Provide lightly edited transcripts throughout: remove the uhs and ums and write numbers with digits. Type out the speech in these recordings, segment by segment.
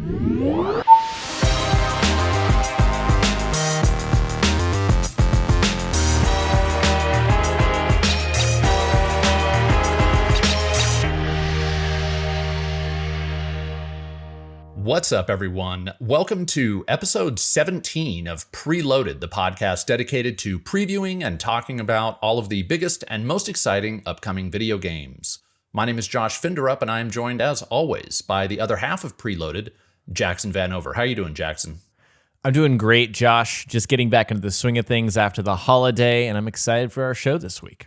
What's up, everyone? Welcome to episode 17 of Preloaded, the podcast dedicated to previewing and talking about all of the biggest and most exciting upcoming video games. My name is Josh Finderup, and I am joined, as always, by the other half of Preloaded, Jackson Vanover. How are you doing, Jackson? I'm doing great, Josh. Just getting back into the swing of things after the holiday, and I'm excited for our show this week.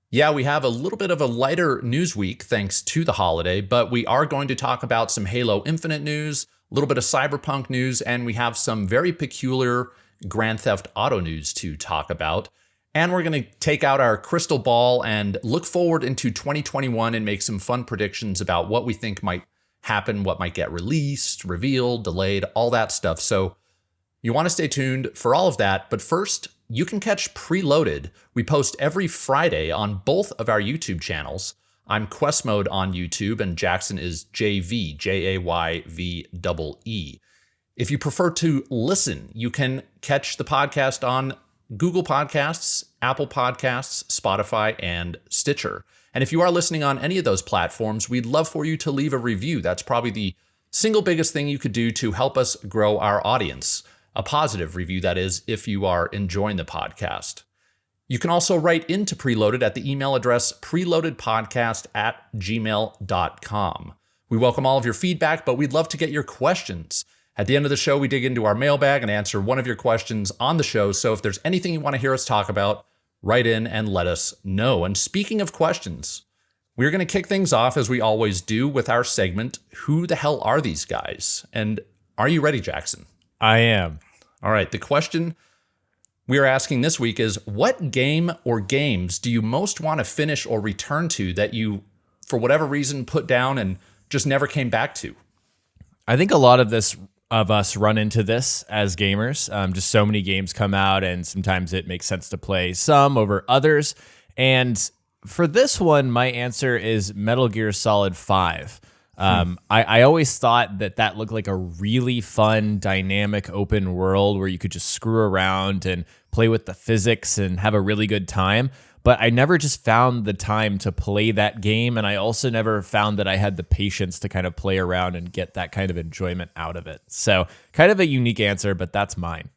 Yeah, we have a little bit of a lighter news week thanks to the holiday, but we are going to talk about some Halo Infinite news, a little bit of Cyberpunk news, and we have some very peculiar Grand Theft Auto news to talk about. And we're going to take out our crystal ball and look forward into 2021 and make some fun predictions about what we think might happen, what might get released, revealed, delayed, all that stuff. So you want to stay tuned for all of that. But first, you can catch Preloaded. We post every Friday on both of our YouTube channels. I'm Quest Mode on YouTube, and Jackson is jayvee, Jayvee. If you prefer to listen, you can catch the podcast on Google Podcasts, Apple Podcasts, Spotify, and Stitcher. And if you are listening on any of those platforms, we'd love for you to leave a review. That's probably the single biggest thing you could do to help us grow our audience. A positive review, that is, if you are enjoying the podcast. You can also write into Preloaded at the email address preloadedpodcast@gmail.com. We welcome all of your feedback, but we'd love to get your questions. At the end of the show, we dig into our mailbag and answer one of your questions on the show. So if there's anything you want to hear us talk about, write in and let us know. And speaking of questions, we're going to kick things off, as we always do, with our segment, Who the Hell Are These Guys? And are you ready, Jackson? I am. All right, the question we are asking this week is, what game or games do you most want to finish or return to that you, for whatever reason, put down and just never came back to? I think a lot of us run into this as gamers. Just so many games come out, and sometimes it makes sense to play some over others. And for this one, my answer is Metal Gear Solid 5. I always thought that looked like a really fun, dynamic, open world where you could just screw around and play with the physics and have a really good time. But I never just found the time to play that game. And I also never found that I had the patience to kind of play around and get that kind of enjoyment out of it. So kind of a unique answer, but that's mine.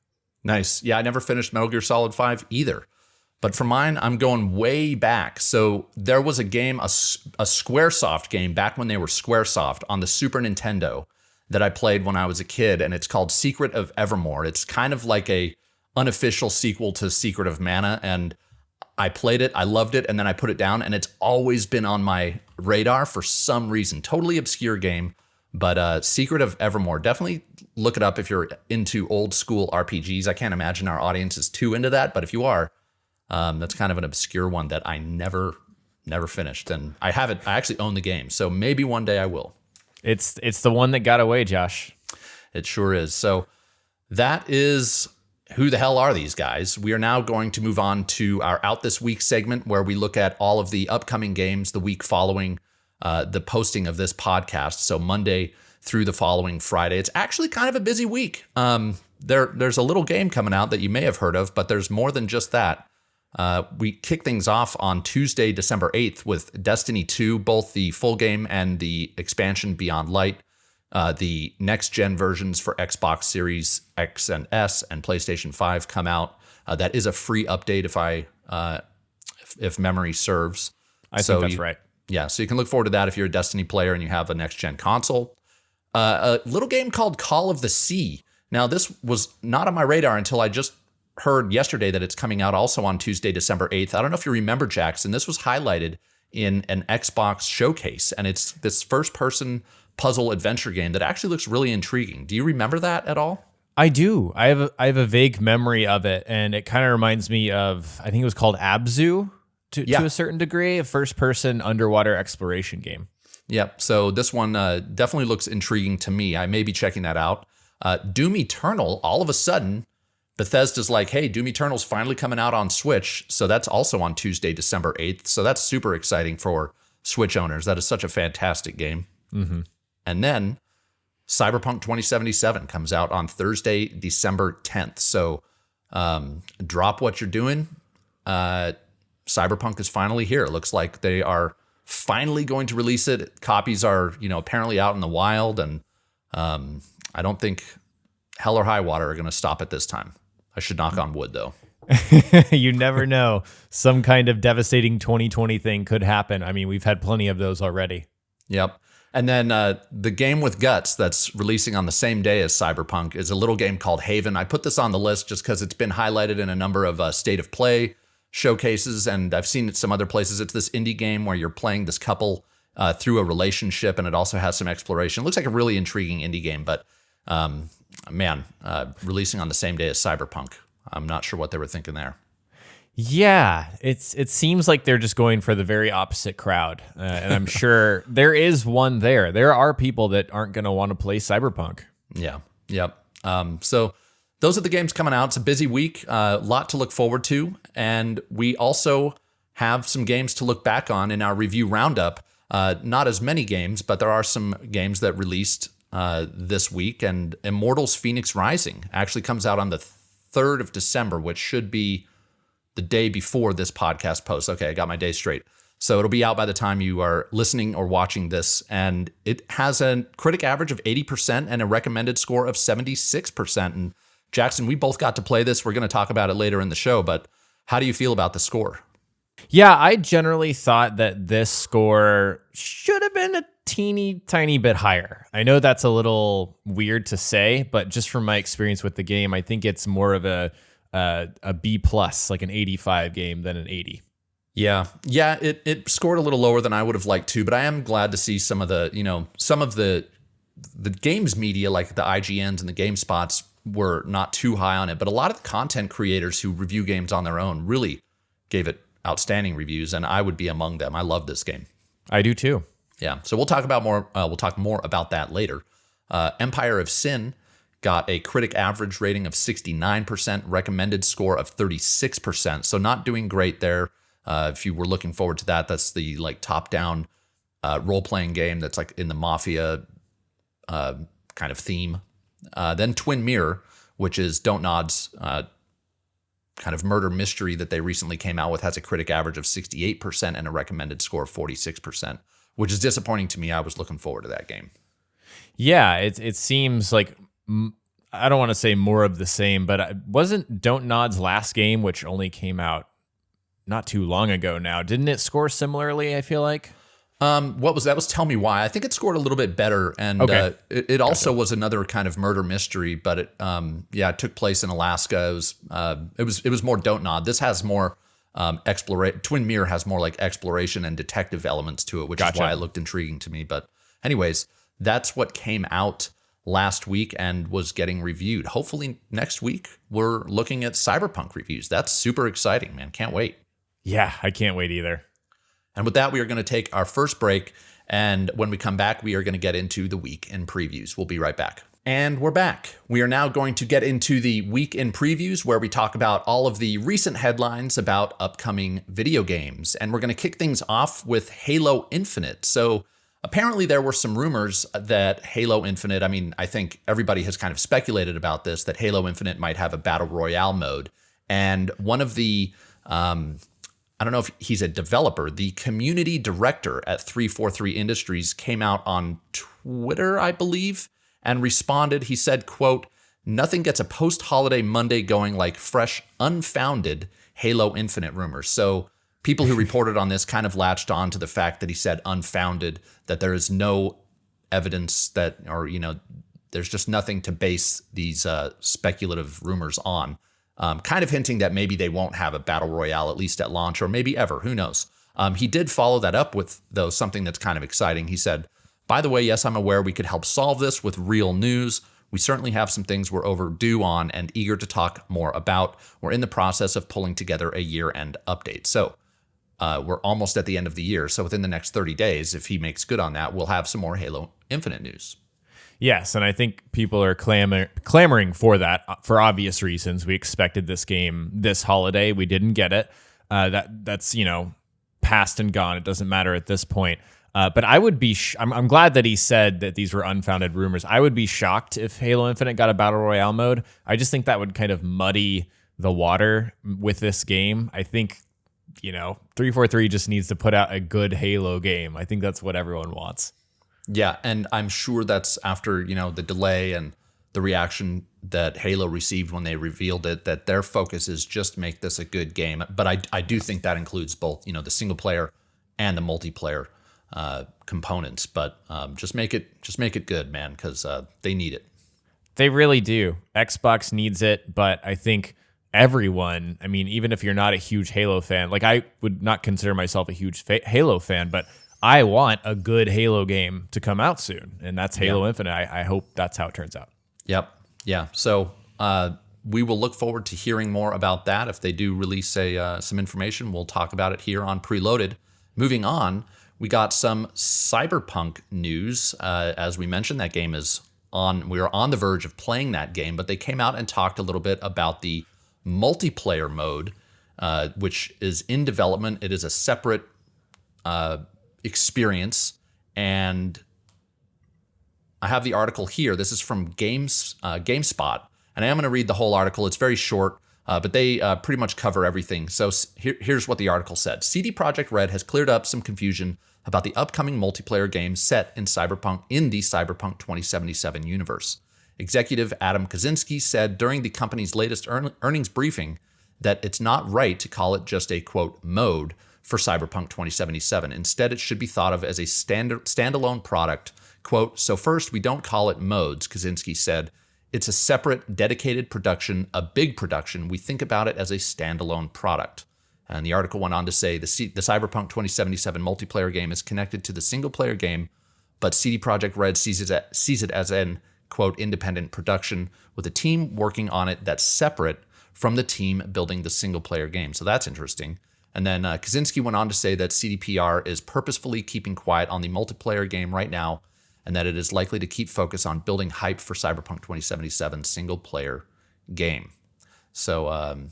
Nice. Yeah, I never finished Metal Gear Solid 5 either. But for mine, I'm going way back. So there was a game, a Squaresoft game, back when they were Squaresoft on the Super Nintendo that I played when I was a kid, and it's called Secret of Evermore. It's kind of like a unofficial sequel to Secret of Mana, and I played it, I loved it, and then I put it down, and it's always been on my radar for some reason. Totally obscure game, but Secret of Evermore, definitely look it up if you're into old school RPGs. I can't imagine our audience is too into that, but if you are, that's kind of an obscure one that I never finished, and I actually own the game, so maybe one day I will. It's the one that got away, Josh. It sure is. So that is Who the Hell Are These Guys? We are now going to move on to our Out This Week segment, where we look at all of the upcoming games the week following the posting of this podcast. So Monday through the following Friday. It's actually kind of a busy week. There's a little game coming out that you may have heard of, but there's more than just that. We kick things off on Tuesday, December 8th with Destiny 2, both the full game and the expansion Beyond Light. The next-gen versions for Xbox Series X and S and PlayStation 5 come out. That is a free update if memory serves. I think that's right. Yeah, so you can look forward to that if you're a Destiny player and you have a next-gen console. A little game called Call of the Sea. Now, this was not on my radar until I just heard yesterday that it's coming out also on Tuesday, December 8th. I don't know if you remember, Jackson. This was highlighted in an Xbox showcase, and it's this first-person puzzle adventure game that actually looks really intriguing. Do you remember that at all? I do. I have a vague memory of it, and it kind of reminds me of, I think it was called Abzu to a certain degree, a first-person underwater exploration game. Yep. So this one definitely looks intriguing to me. I may be checking that out. Doom Eternal, all of a sudden, Bethesda's like, hey, Doom Eternal's finally coming out on Switch. So that's also on Tuesday, December 8th. So that's super exciting for Switch owners. That is such a fantastic game. Mm-hmm. And then Cyberpunk 2077 comes out on Thursday, December 10th. So drop what you're doing. Cyberpunk is finally here. It looks like they are finally going to release it. Copies are, apparently out in the wild, and I don't think hell or high water are going to stop it this time. I should knock on wood, though. You never know. Some kind of devastating 2020 thing could happen. I mean, we've had plenty of those already. Yep. And then the game with guts that's releasing on the same day as Cyberpunk is a little game called Haven. I put this on the list just because it's been highlighted in a number of state of play showcases, and I've seen it some other places. It's this indie game where you're playing this couple through a relationship, and it also has some exploration. It looks like a really intriguing indie game, but releasing on the same day as Cyberpunk. I'm not sure what they were thinking there. Yeah, it seems like they're just going for the very opposite crowd. And I'm sure there is one there. There are people that aren't going to want to play Cyberpunk. Yeah, yep. So those are the games coming out. It's a busy week, a lot to look forward to. And we also have some games to look back on in our review roundup. Not as many games, but there are some games that released this week. And Immortals Phoenix Rising actually comes out on the 3rd of December, which should be the day before this podcast posts. Okay, I got my day straight. So it'll be out by the time you are listening or watching this. And it has a critic average of 80% and a recommended score of 76%. And Jackson, we both got to play this. We're going to talk about it later in the show, but how do you feel about the score? Yeah, I generally thought that this score should have been a teeny tiny bit higher. I know that's a little weird to say, but just from my experience with the game, I think it's more of a B plus, like an 85 game than an 80. Yeah, it scored a little lower than I would have liked to, but I am glad to see some of the games media, like the IGNs and the GameSpots, were not too high on it. But a lot of the content creators who review games on their own really gave it outstanding reviews, and I would be among them. I love this game. I do too. Yeah, so we'll talk more about that later. Empire of Sin got a critic average rating of 69%, recommended score of 36%. So not doing great there. If you were looking forward to that, that's the top-down role-playing game that's like in the Mafia kind of theme. Then Twin Mirror, which is Don't Nod's kind of murder mystery that they recently came out with, has a critic average of 68% and a recommended score of 46%, which is disappointing to me. I was looking forward to that game. Yeah, it seems like, I don't want to say more of the same, but wasn't Don't Nod's last game, which only came out not too long ago now, didn't it score similarly, I feel like? What was that? Was Tell Me Why. I think it scored a little bit better, and okay. It also was another kind of murder mystery, but it took place in Alaska. It was more Don't Nod. This has more exploration. Twin Mirror has more like exploration and detective elements to it, which is why it looked intriguing to me. But anyways, that's what came out last week and was getting reviewed. Hopefully next week we're looking at Cyberpunk reviews. That's super exciting, man. Can't wait. Yeah, I can't wait either. And with that, we are going to take our first break. And when we come back, we are going to get into the week in previews. We'll be right back. And we're back. We are now going to get into the week in previews, where we talk about all of the recent headlines about upcoming video games. And we're going to kick things off with Halo Infinite. So apparently there were some rumors that Halo Infinite, I think everybody has kind of speculated about this, that Halo Infinite might have a battle royale mode. And one of the, I don't know if he's a developer, the community director at 343 Industries came out on Twitter, I believe, and responded. He said, quote, "Nothing gets a post-holiday Monday going like fresh, unfounded Halo Infinite rumors." So people who reported on this kind of latched on to the fact that he said unfounded, that there is no evidence that, or, there's just nothing to base these speculative rumors on. Kind of hinting that maybe they won't have a battle royale, at least at launch, or maybe ever, who knows. He did follow that up with, though, something that's kind of exciting. He said, "By the way, yes, I'm aware we could help solve this with real news. We certainly have some things we're overdue on and eager to talk more about. We're in the process of pulling together a year-end update." So we're almost at the end of the year. So within the next 30 days, if he makes good on that, we'll have some more Halo Infinite news. Yes, and I think people are clamoring for that for obvious reasons. We expected this game this holiday. We didn't get it. That's past and gone. It doesn't matter at this point. But I would be, I'm glad that he said that these were unfounded rumors. I would be shocked if Halo Infinite got a Battle Royale mode. I just think that would kind of muddy the water with this game. I think, 343 just needs to put out a good Halo game. I think that's what everyone wants. Yeah, and I'm sure that's after, the delay and the reaction that Halo received when they revealed it, that their focus is just make this a good game. But I do think that includes both, the single player and the multiplayer components. But just make it good, man, because they need it. They really do. Xbox needs it, but I think everyone, even if you're not a huge Halo fan, like I would not consider myself a huge Halo fan, but I want a good Halo game to come out soon, and that's Halo Infinite. I hope that's how it turns out. Yep. Yeah. So we will look forward to hearing more about that. If they do release some information, we'll talk about it here on Preloaded. Moving on, we got some Cyberpunk news. As we mentioned, that game is on. We are on the verge of playing that game, but they came out and talked a little bit about the multiplayer mode, which is in development. It is a separate experience, and I have the article here. This is from GameSpot, and I am going to read the whole article. It's very short, but they pretty much cover everything. So here's what the article said. CD Projekt Red has cleared up some confusion about the upcoming multiplayer game set in the Cyberpunk 2077 universe. Executive Adam Kaczynski said during the company's latest earnings briefing that it's not right to call it just a, quote, mode for Cyberpunk 2077. Instead, it should be thought of as a standalone product. Quote, so first, we don't call it modes, Kaczynski said. It's a separate, dedicated production, a big production. We think about it as a standalone product. And the article went on to say the Cyberpunk 2077 multiplayer game is connected to the single-player game, but CD Projekt Red sees it as an, quote, independent production with a team working on it that's separate from the team building the single-player game. So that's interesting. And then Kaczynski went on to say that CDPR is purposefully keeping quiet on the multiplayer game right now, and that it is likely to keep focus on building hype for Cyberpunk 2077 single-player game. So,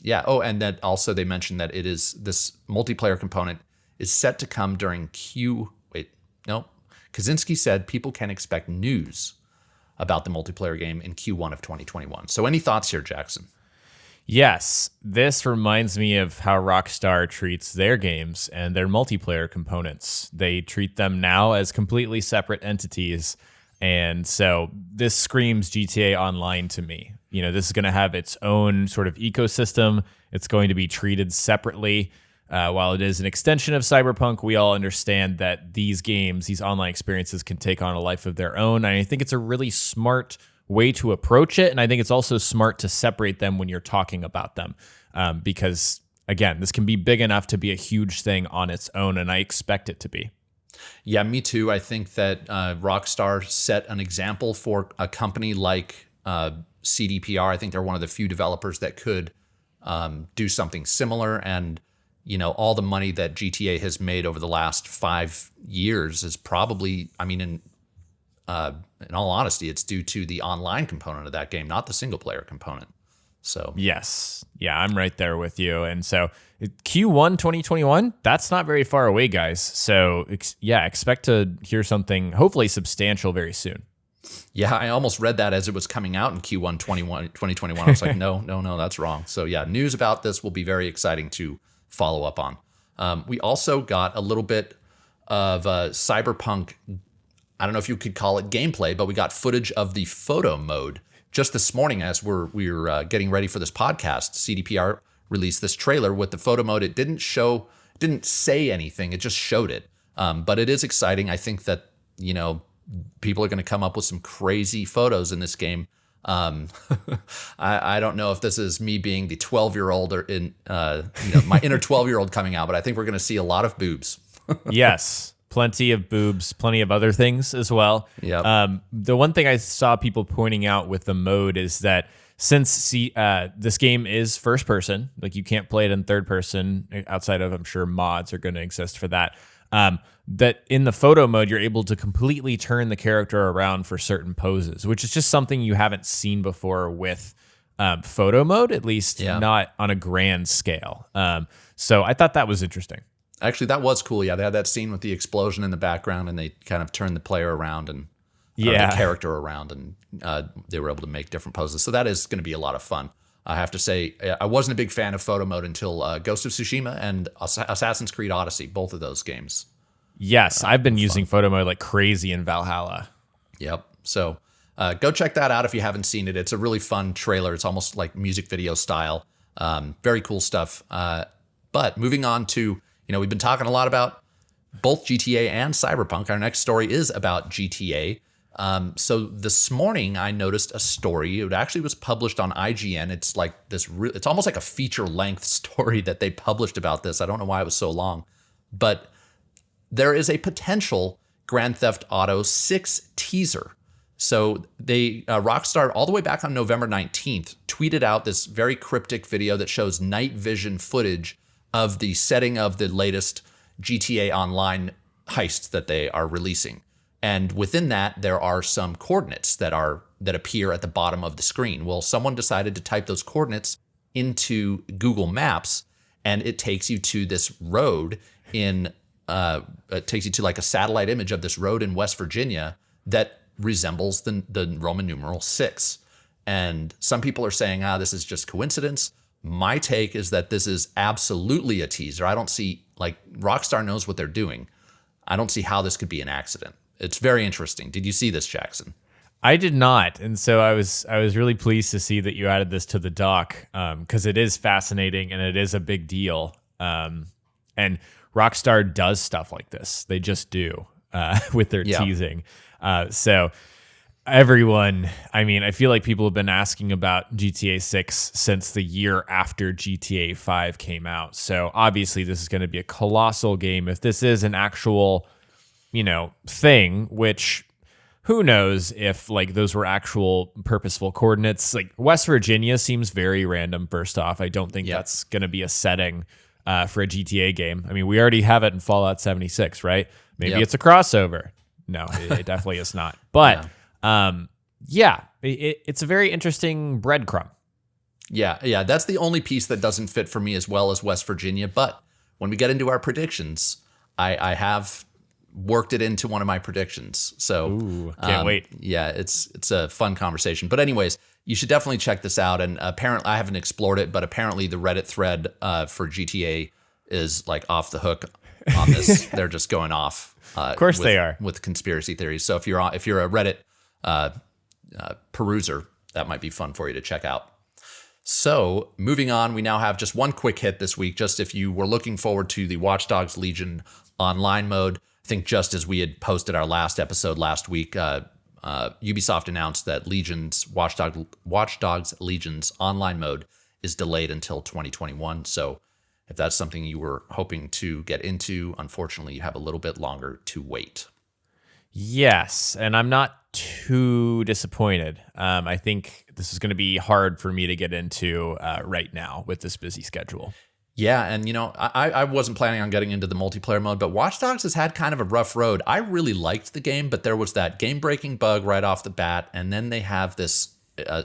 yeah. Oh, and that also they mentioned that this multiplayer component is set to come during Kaczynski said people can expect news about the multiplayer game in Q1 of 2021. So any thoughts here, Jackson? Yes, this reminds me of how Rockstar treats their games and their multiplayer components. They treat them now as completely separate entities. And so this screams GTA Online to me. This is going to have its own sort of ecosystem. It's going to be treated separately. While it is an extension of Cyberpunk, we all understand that these games, these online experiences can take on a life of their own. And I think it's a really smart way to approach it. And I think it's also smart to separate them when you're talking about them. Because, again, this can be big enough to be a huge thing on its own, and I expect it to be. Yeah, me too. I think that Rockstar set an example for a company like CDPR. I think they're one of the few developers that could do something similar. And, all the money that GTA has made over the last 5 years is probably, in all honesty, it's due to the online component of that game, not the single player component. So yes. Yeah, I'm right there with you. And so Q1 2021, that's not very far away, guys. So expect to hear something hopefully substantial very soon. Yeah, I almost read that as it was coming out in Q1 2021. I was like, no, that's wrong. So yeah, news about this will be very exciting to follow up on. We also got a little bit of Cyberpunk, I don't know if you could call it gameplay, but we got footage of the photo mode just this morning as we're getting ready for this podcast. CDPR released this trailer with the photo mode. It didn't say anything. It just showed it. But it is exciting. I think that, people are going to come up with some crazy photos in this game. I don't know if this is me being the 12-year-old or my inner 12-year-old coming out, but I think we're going to see a lot of boobs. Yes. Plenty of boobs, plenty of other things as well. Yeah. The one thing I saw people pointing out with the mode is that since this game is first person, like you can't play it in third person outside of, I'm sure mods are going to exist for that. That in the photo mode, you're able to completely turn the character around for certain poses, which is just something you haven't seen before with photo mode, at least not on a grand scale. So I thought that was interesting. Actually, that was cool. Yeah, they had that scene with the explosion in the background, and they kind of turned the player around and or the character around, and they were able to make different poses. So that is going to be a lot of fun. I have to say, I wasn't a big fan of photo mode until Ghost of Tsushima and Assassin's Creed Odyssey, both of those games. Yes, I've been using photo mode like crazy in Valhalla. Yep. So go check that out if you haven't seen it. It's a really fun trailer. It's almost like music video style. Very cool stuff. But moving on to, we've been talking a lot about both GTA and Cyberpunk. Our next story is about GTA. So this morning I noticed a story. It actually was published on IGN. It's like this. It's almost like a feature-length story that they published about this. I don't know why it was so long, but there is a potential Grand Theft Auto 6 teaser. So they Rockstar, all the way back on November 19th, tweeted out this very cryptic video that shows night vision footage of the setting of the latest GTA Online heist that they are releasing. And within that, there are some coordinates that appear at the bottom of the screen. Well, someone decided to type those coordinates into Google Maps, and it takes you to this road it takes you to like a satellite image of this road in West Virginia that resembles the Roman numeral 6. And some people are saying, this is just coincidence. My take is that this is absolutely a teaser. I don't see, Rockstar knows what they're doing. I don't see how this could be an accident. It's very interesting. Did you see this, Jackson? I did not, and so I was really pleased to see that you added this to the doc, because it is fascinating and it is a big deal. And Rockstar does stuff like this; they just do with their teasing. So everyone, I feel like people have been asking about GTA 6 since the year after GTA 5 came out. So obviously, this is going to be a colossal game. If this is an actual thing, which who knows if those were actual purposeful coordinates. West Virginia seems very random, first off. I don't think that's going to be a setting for a GTA game. We already have it in Fallout 76, right? Maybe it's a crossover. No, it definitely is not. But it's a very interesting breadcrumb. Yeah, that's the only piece that doesn't fit for me as well as West Virginia. But when we get into our predictions, I have worked it into one of my predictions. So can't wait. Yeah, it's a fun conversation. But anyways, you should definitely check this out. And apparently, I haven't explored it, but apparently the Reddit thread for GTA is off the hook on this. They're just going off. Of course they are. With conspiracy theories. So if you're a Reddit peruser, that might be fun for you to check out. So moving on, we now have just one quick hit this week. Just if you were looking forward to the Watch Dogs Legion online mode, I think just as we had posted our last episode last week, Ubisoft announced that Watch Dogs Legion's online mode is delayed until 2021. So if that's something you were hoping to get into, unfortunately, you have a little bit longer to wait. Yes, and I'm not too disappointed. I think this is going to be hard for me to get into right now with this busy schedule. Yeah, and I wasn't planning on getting into the multiplayer mode, but Watch Dogs has had kind of a rough road. I really liked the game, but there was that game-breaking bug right off the bat, and then they have this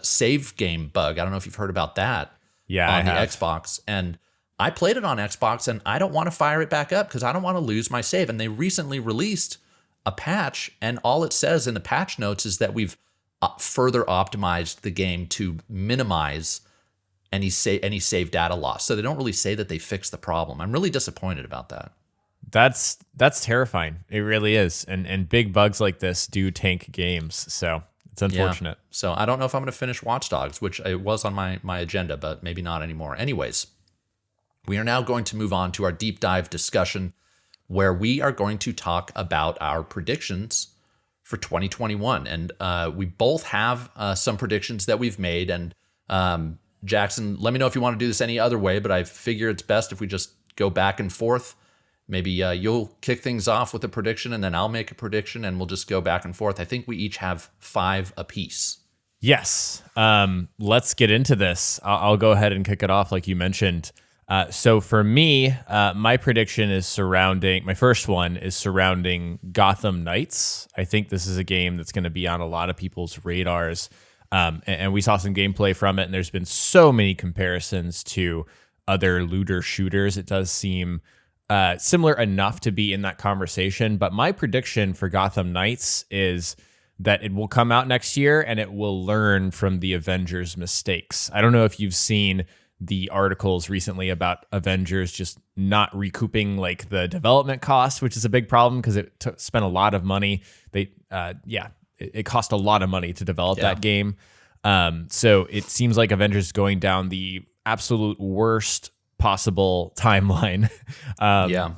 save game bug. I don't know if you've heard about that on the Xbox. And I played it on Xbox, and I don't want to fire it back up because I don't want to lose my save. And they recently released a patch, and all it says in the patch notes is that we've further optimized the game to minimize any save data loss. So they don't really say that they fixed the problem. I'm really disappointed about that. That's terrifying. It really is. And big bugs like this do tank games. So it's unfortunate. Yeah. So I don't know if I'm going to finish Watch Dogs, which it was on my agenda, but maybe not anymore. Anyways, we are now going to move on to our deep dive discussion where we are going to talk about our predictions for 2021. And we both have some predictions that we've made. And Jackson, let me know if you want to do this any other way, but I figure it's best if we just go back and forth. Maybe you'll kick things off with a prediction, and then I'll make a prediction, and we'll just go back and forth. I think we each have 5 apiece. Yes. Let's get into this. I'll go ahead and kick it off like you mentioned. So for me, my prediction is my first one is surrounding Gotham Knights. I think this is a game that's going to be on a lot of people's radars. And we saw some gameplay from it, and there's been so many comparisons to other looter shooters. It does seem similar enough to be in that conversation. But my prediction for Gotham Knights is that it will come out next year and it will learn from the Avengers' mistakes. I don't know if you've seen the articles recently about Avengers just not recouping like the development cost, which is a big problem because it spent a lot of money. It cost a lot of money to develop that game. So it seems like Avengers is going down the absolute worst possible timeline.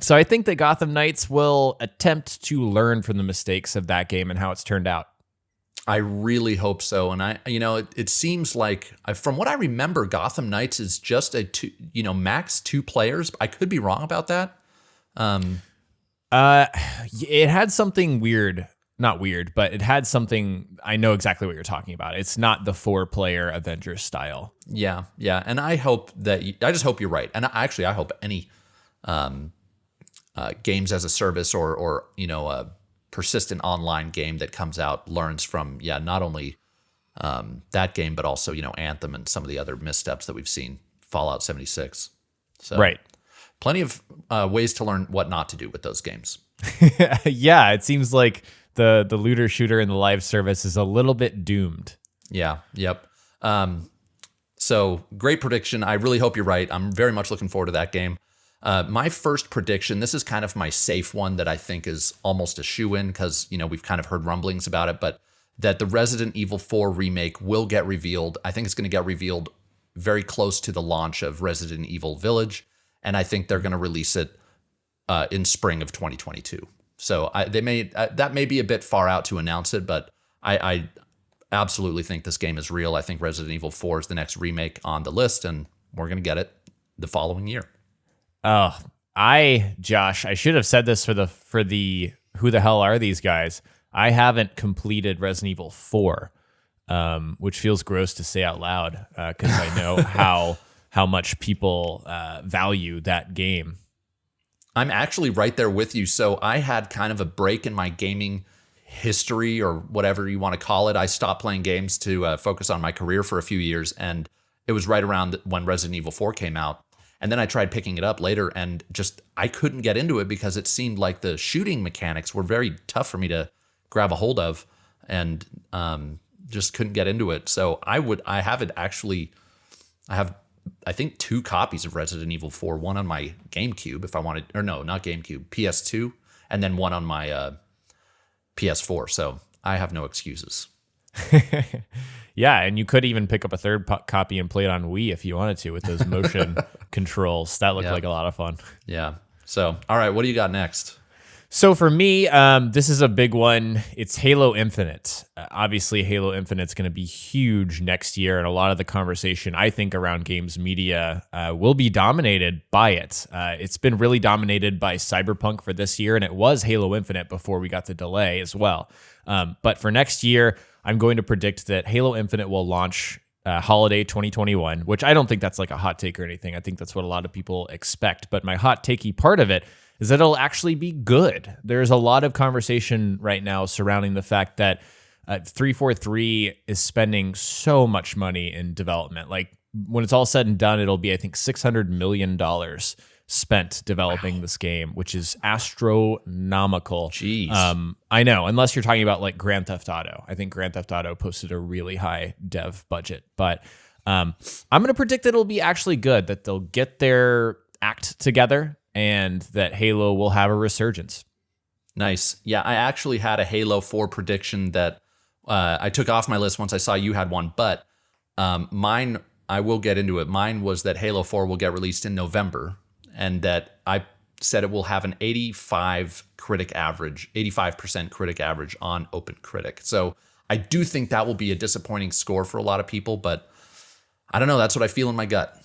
So I think that Gotham Knights will attempt to learn from the mistakes of that game and how it's turned out. I really hope so. And it seems like, from what I remember, Gotham Knights is just max 2 players. I could be wrong about that. It had something weird. Not weird, but it had something. I know exactly what you're talking about. It's not the 4-player Avengers style. Yeah. And I hope that I just hope you're right. And I hope any games as a service or a persistent online game that comes out learns from not only that game but also Anthem and some of the other missteps that we've seen, Fallout 76. So right, plenty of ways to learn what not to do with those games. Yeah, it seems like the looter shooter in the live service is a little bit doomed. Yeah. Yep. So great prediction. I really hope you're right. I'm very much looking forward to that game. My first prediction, this is kind of my safe one that I think is almost a shoo-in because, we've kind of heard rumblings about it, but that the Resident Evil 4 remake will get revealed. I think it's going to get revealed very close to the launch of Resident Evil Village, and I think they're going to release it in spring of 2022. So that may be a bit far out to announce it, but I absolutely think this game is real. I think Resident Evil 4 is the next remake on the list, and we're going to get it the following year. Oh, Josh, I should have said this for the who the hell are these guys? I haven't completed Resident Evil 4, which feels gross to say out loud because I know how much people value that game. I'm actually right there with you. So I had kind of a break in my gaming history or whatever you want to call it. I stopped playing games to focus on my career for a few years, and it was right around when Resident Evil 4 came out. And then I tried picking it up later and I couldn't get into it because it seemed like the shooting mechanics were very tough for me to grab a hold of and just couldn't get into it. So I have, I think, 2 copies of Resident Evil 4, one on my GameCube if I wanted, or no, not GameCube, PS2, and then one on my PS4. So I have no excuses. Yeah, and you could even pick up a third copy and play it on Wii if you wanted to with those motion controls. That looked like a lot of fun. Yeah. So, all right, what do you got next? So for me, this is a big one. It's Halo Infinite. Obviously, Halo Infinite's going to be huge next year, and a lot of the conversation, I think, around games media will be dominated by it. It's been really dominated by Cyberpunk for this year, and it was Halo Infinite before we got the delay as well. But for next year, I'm going to predict that Halo Infinite will launch holiday 2021, which I don't think that's like a hot take or anything. I think that's what a lot of people expect. But my hot takey part of it is that it'll actually be good. There's a lot of conversation right now surrounding the fact that 343 is spending so much money in development. Like when it's all said and done, it'll be, I think, $600 million spent developing this game, which is astronomical. Jeez. I know, unless you're talking about like Grand Theft Auto. I think Grand Theft Auto posted a really high dev budget, but I'm going to predict that it'll be actually good, that they'll get their act together and that Halo will have a resurgence. Nice. Yeah, I actually had a Halo 4 prediction that I took off my list once I saw you had one, but mine, I will get into it. Mine was that Halo 4 will get released in November, and that I said it will have an 85% critic average on OpenCritic. So I do think that will be a disappointing score for a lot of people, but I don't know. That's what I feel in my gut.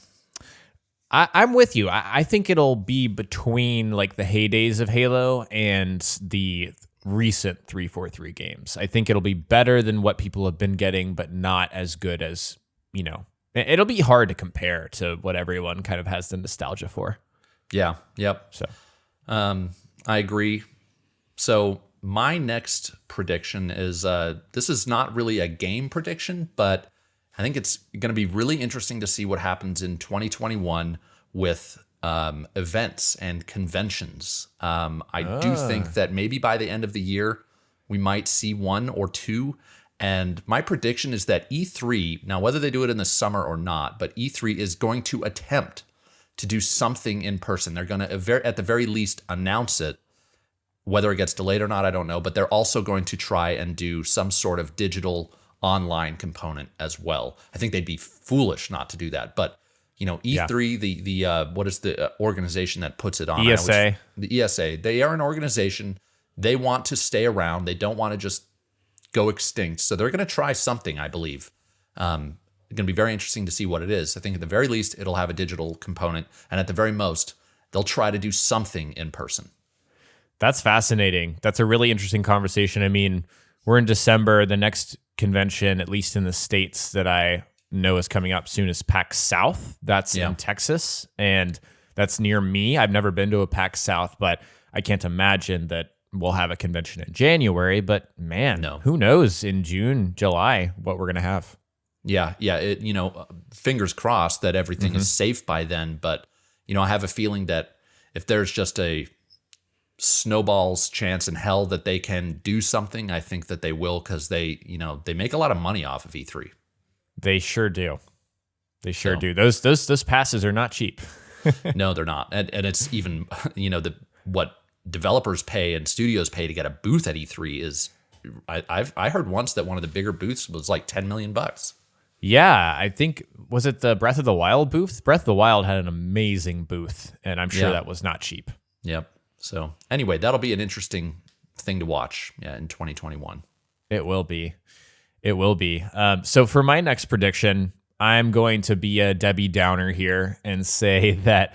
I'm with you. I think it'll be between like the heydays of Halo and the recent 343 games. I think it'll be better than what people have been getting, but not as good as, it'll be hard to compare to what everyone kind of has the nostalgia for. Yeah. Yep. So, I agree. So my next prediction is, this is not really a game prediction, but I think it's going to be really interesting to see what happens in 2021 with events and conventions. I do think that maybe by the end of the year, we might see one or two. And my prediction is that E3, now whether they do it in the summer or not, but E3 is going to attempt to do something in person. They're going to, at the very least, announce it. Whether it gets delayed or not, I don't know. But they're also going to try and do some sort of digital online component as well. I think they'd be foolish not to do that. But E3, the what is the organization that puts it on? ESA. The ESA. They are an organization. They want to stay around. They don't want to just go extinct. So they're going to try something, I believe. It's going to be very interesting to see what it is. I think at the very least, it'll have a digital component. And at the very most, they'll try to do something in person. That's fascinating. That's a really interesting conversation. I mean, we're in December. The next convention, at least in the States, that I know is coming up soon is PAX South. That's in Texas, and that's near me. I've never been to a PAX South, but I can't imagine that we'll have a convention in January. But man, who knows in June, July, what we're going to have. Yeah. Fingers crossed that everything is safe by then. But, I have a feeling that if there's just a snowball's chance in hell that they can do something, I think that they will, because they make a lot of money off of E3. They sure do. They sure do. Those passes are not cheap. No, they're not. And it's even, what developers pay and studios pay to get a booth at E3 is, I heard once that one of the bigger booths was like $10 million. Yeah, I think, was it the Breath of the Wild booth? Breath of the Wild had an amazing booth, and I'm sure that was not cheap. Yep. So anyway, that'll be an interesting thing to watch in 2021. It will be. It will be. So for my next prediction, I'm going to be a Debbie Downer here and say that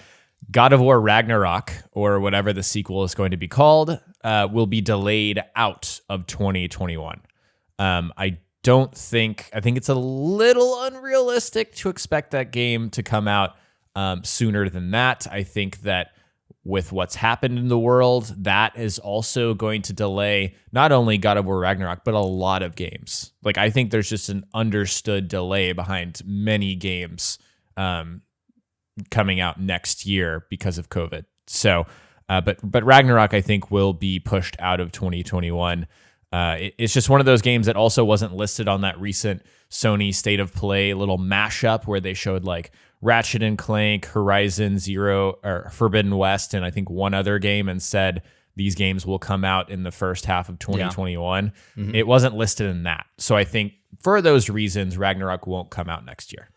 God of War Ragnarok, or whatever the sequel is going to be called, will be delayed out of 2021. I think it's a little unrealistic to expect that game to come out sooner than that. I think that with what's happened in the world, that is also going to delay not only God of War Ragnarok, but a lot of games. Like, I think there's just an understood delay behind many games coming out next year because of COVID. So, but Ragnarok, I think, will be pushed out of 2021. It's just one of those games that also wasn't listed on that recent Sony State of Play little mashup where they showed like Ratchet and Clank, Horizon Zero, or Forbidden West, and I think one other game, and said these games will come out in the first half of 2021. Yeah. Mm-hmm. It wasn't listed in that. So I think for those reasons, Ragnarok won't come out next year.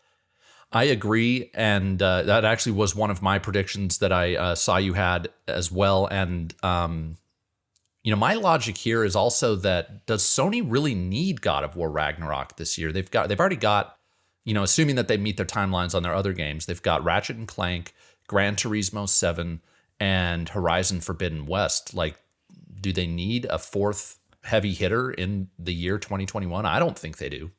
I agree, and that actually was one of my predictions that I saw you had as well. And my logic here is also that, does Sony really need God of War Ragnarok this year? They've already got, assuming that they meet their timelines on their other games, they've got Ratchet and Clank, Gran Turismo 7, and Horizon Forbidden West. Like, do they need a fourth heavy hitter in the year 2021? I don't think they do.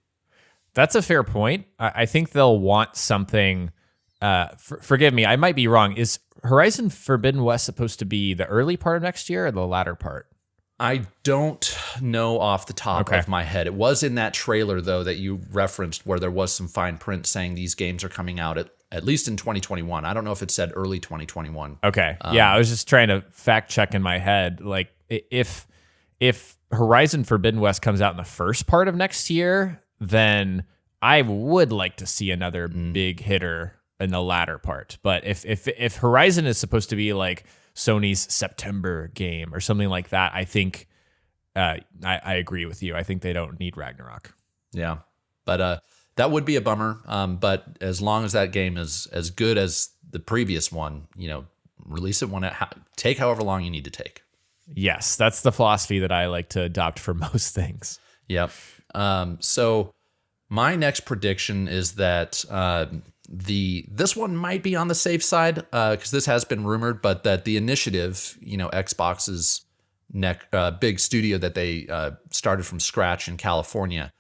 That's a fair point. I think they'll want something. Forgive me, I might be wrong. Is Horizon Forbidden West supposed to be the early part of next year or the latter part? I don't know off the top of my head. It was in that trailer, though, that you referenced, where there was some fine print saying these games are coming out at least in 2021. I don't know if it said early 2021. Okay. Yeah, I was just trying to fact check in my head. Like, if Horizon Forbidden West comes out in the first part of next year, then I would like to see another big hitter in the latter part. But if Horizon is supposed to be like Sony's September game or something like that, I think I agree with you. I think they don't need Ragnarok. Yeah, but that would be a bummer. But as long as that game is as good as the previous one, release it take however long you need to take. Yes, that's the philosophy that I like to adopt for most things. Yep. So my next prediction is that this one might be on the safe side, because this has been rumored, but that the Initiative, Xbox's big studio that they started from scratch in California,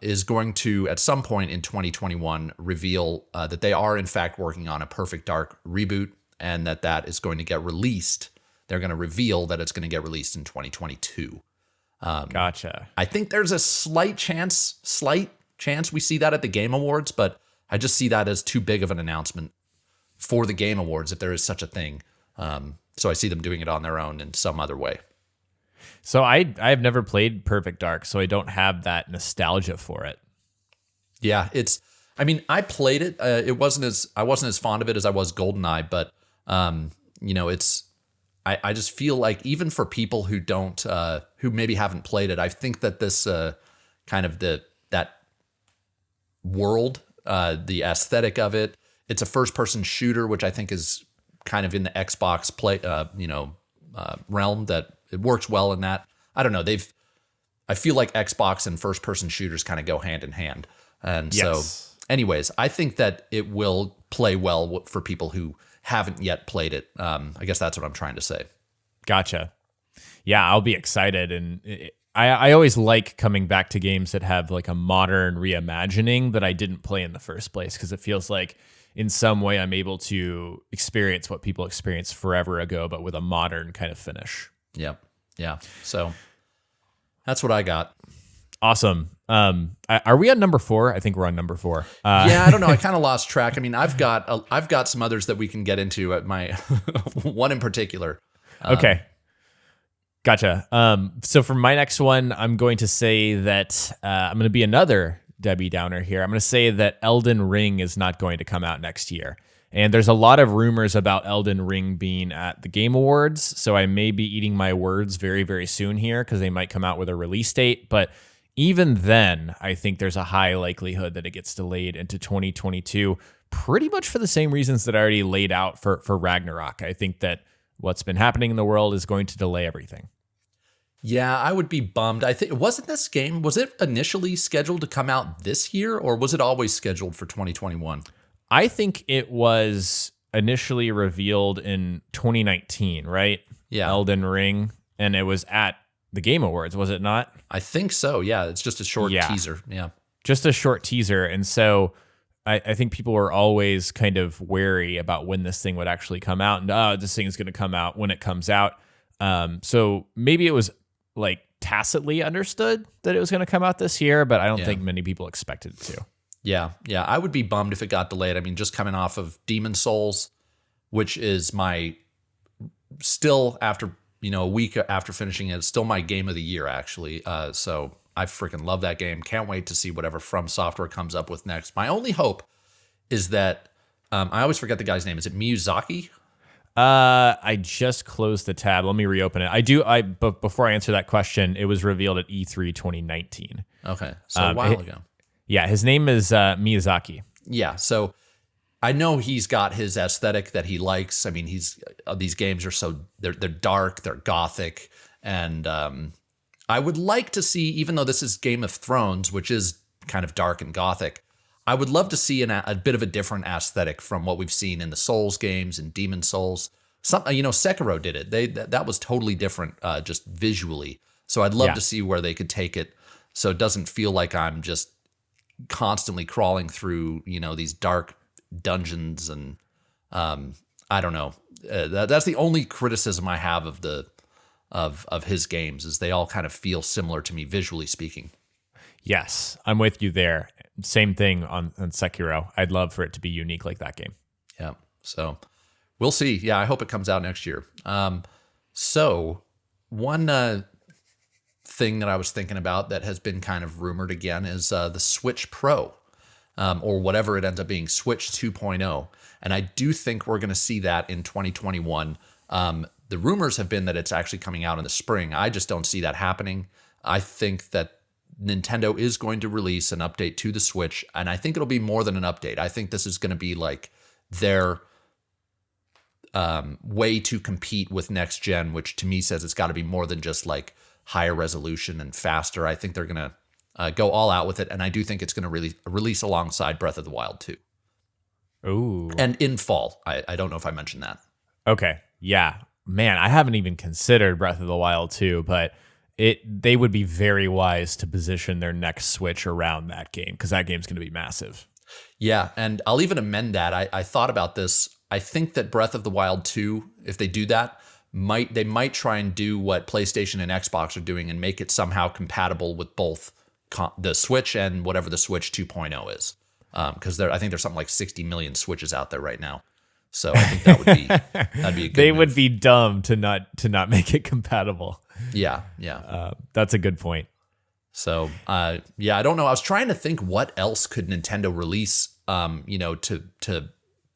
is going to, at some point in 2021, reveal that they are in fact working on a Perfect Dark reboot, and that is going to get released. They're going to reveal that it's going to get released in 2022. Gotcha. I think there's a slight chance we see that at the Game Awards, but I just see that as too big of an announcement for the Game Awards, if there is such a thing. So I see them doing it on their own in some other way. So I've never played Perfect Dark, so I don't have that nostalgia for it. Yeah, I played it. I wasn't as fond of it as I was GoldenEye, but I just feel like even for people who don't, who maybe haven't played it, I think that this kind of that world, the aesthetic of it, it's a first-person shooter, which I think is kind of in the Xbox realm, that it works well in that. I don't know. I feel like Xbox and first-person shooters kind of go hand in hand, and yes. So, anyways, I think that it will play well for people who haven't yet played it. I guess that's what I'm trying to say. Gotcha. Yeah, I'll be excited. And I always like coming back to games that have like a modern reimagining that I didn't play in the first place, because it feels like in some way I'm able to experience what people experienced forever ago, but with a modern kind of finish. Yep. Yeah. So that's what I got. Awesome. Are we on number 4? I think we're on number 4. Yeah, I don't know. I kind of lost track. I mean, I've got some others that we can get into at my one in particular. Okay. Gotcha. So for my next one, I'm going to say that I'm going to be another Debbie Downer here. I'm going to say that Elden Ring is not going to come out next year. And there's a lot of rumors about Elden Ring being at the Game Awards, so I may be eating my words very, very soon here, because they might come out with a release date. But even then, I think there's a high likelihood that it gets delayed into 2022, pretty much for the same reasons that I already laid out for Ragnarok. I think that what's been happening in the world is going to delay everything. Yeah, I would be bummed. I think, wasn't this game, was it initially scheduled to come out this year, or was it always scheduled for 2021? I think it was initially revealed in 2019, right? Yeah. Elden Ring, and it was at the Game Awards, was it not? I think so. Yeah, it's just a short teaser. Yeah. Just a short teaser. And so I think people were always kind of wary about when this thing would actually come out. And this thing is going to come out when it comes out. So maybe it was like tacitly understood that it was going to come out this year, but I don't think many people expected it to. Yeah. I would be bummed if it got delayed. I mean, just coming off of Demon Souls, which is my still after a week after finishing it, it's still my game of the year, actually. So I freaking love that game. Can't wait to see whatever From Software comes up with next. My only hope is that I always forget the guy's name. Is it Miyazaki? I just closed the tab. Let me reopen it. But before I answer that question, it was revealed at E3 2019. Okay, so a while ago. Yeah, his name is Miyazaki. Yeah, so I know he's got his aesthetic that he likes. I mean, these games are they're dark, they're gothic, and I would like to see, even though this is Game of Thrones, which is kind of dark and gothic, I would love to see a bit of a different aesthetic from what we've seen in the Souls games and Demon Souls. Sekiro did it. That was totally different, just visually. So I'd love to see where they could take it, so it doesn't feel like I'm just constantly crawling through these dark dungeons, and I don't know. That's the only criticism I have of his games, is they all kind of feel similar to me visually speaking. Yes, I'm with you there. Same thing on Sekiro. I'd love for it to be unique like that game. Yeah. So we'll see. Yeah, I hope it comes out next year. So one thing that I was thinking about that has been kind of rumored again is the Switch Pro, or whatever it ends up being, Switch 2.0. And I do think we're going to see that in 2021. The rumors have been that it's actually coming out in the spring. I just don't see that happening. I think that Nintendo is going to release an update to the Switch, and I think it'll be more than an update. I think this is going to be like their way to compete with next gen, which to me says it's got to be more than just like higher resolution and faster. I think they're going to go all out with it, and I do think it's going to release alongside Breath of the Wild 2. Ooh. And in fall. I don't know if I mentioned that. Okay. Yeah. Man, I haven't even considered Breath of the Wild 2, but they would be very wise to position their next Switch around that game, because that game's going to be massive. Yeah, and I'll even amend that. I thought about this. I think that Breath of the Wild 2, if they do that, they might try and do what PlayStation and Xbox are doing and make it somehow compatible with both the Switch and whatever the Switch 2.0 is. Because I think there's something like 60 million Switches out there right now. So I think that'd be a good They move. would be dumb to not make it compatible. Yeah. That's a good point. So yeah, I don't know. I was trying to think what else could Nintendo release, to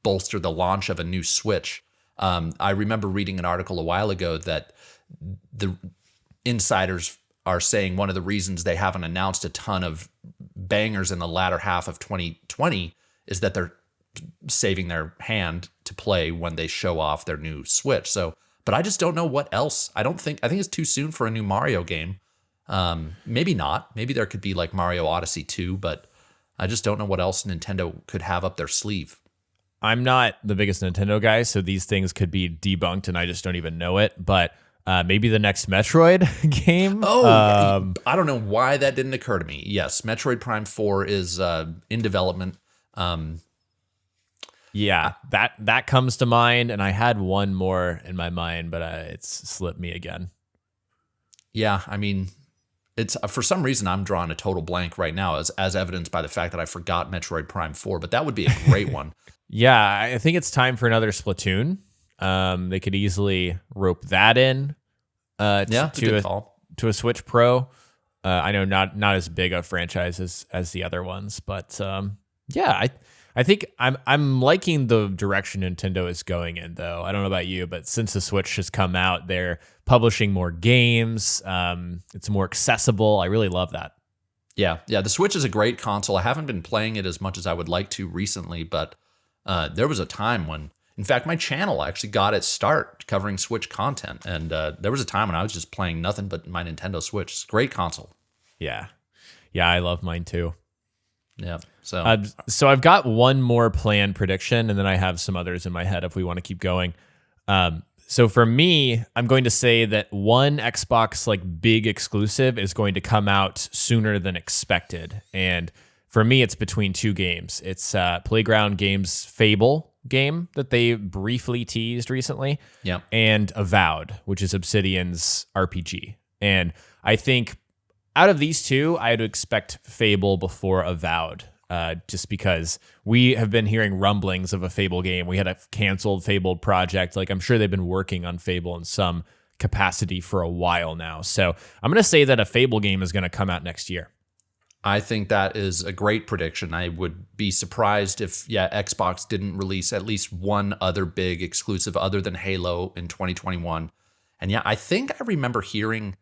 bolster the launch of a new Switch. I remember reading an article a while ago that the insiders are saying one of the reasons they haven't announced a ton of bangers in the latter half of 2020 is that they're saving their hand to play when they show off their new Switch. So, but I just don't know what else. I think it's too soon for a new Mario game. Maybe not. Maybe there could be like Mario Odyssey 2, but I just don't know what else Nintendo could have up their sleeve. I'm not the biggest Nintendo guy, so these things could be debunked and I just don't even know it. But maybe the next Metroid game. Oh, I don't know why that didn't occur to me. Yes, Metroid Prime 4 is in development. Yeah, that comes to mind, and I had one more in my mind, but it's slipped me again. Yeah, I mean, it's for some reason I'm drawing a total blank right now, as evidenced by the fact that I forgot Metroid Prime 4, but that would be a great one. Yeah, I think it's time for another Splatoon. They could easily rope that in to a Switch Pro. I know not as big a franchise as the other ones, but yeah, I think I'm liking the direction Nintendo is going in, though. I don't know about you, but since the Switch has come out, they're publishing more games. It's more accessible. I really love that. Yeah. The Switch is a great console. I haven't been playing it as much as I would like to recently, but there was a time when, in fact, my channel actually got its start covering Switch content, and there was a time when I was just playing nothing but my Nintendo Switch. It's a great console. Yeah, I love mine too. Yeah. So I've got one more planned prediction, and then I have some others in my head if we want to keep going. So for me, I'm going to say that one Xbox big exclusive is going to come out sooner than expected. And for me, it's between two games. It's Playground Games' Fable game that they briefly teased recently, and Avowed, which is Obsidian's RPG. And I think out of these two, I'd expect Fable before Avowed, just because we have been hearing rumblings of a Fable game. We had a canceled Fable project. I'm sure they've been working on Fable in some capacity for a while now. So I'm going to say that a Fable game is going to come out next year. I think that is a great prediction. I would be surprised if, Xbox didn't release at least one other big exclusive other than Halo in 2021. And I think I remember hearing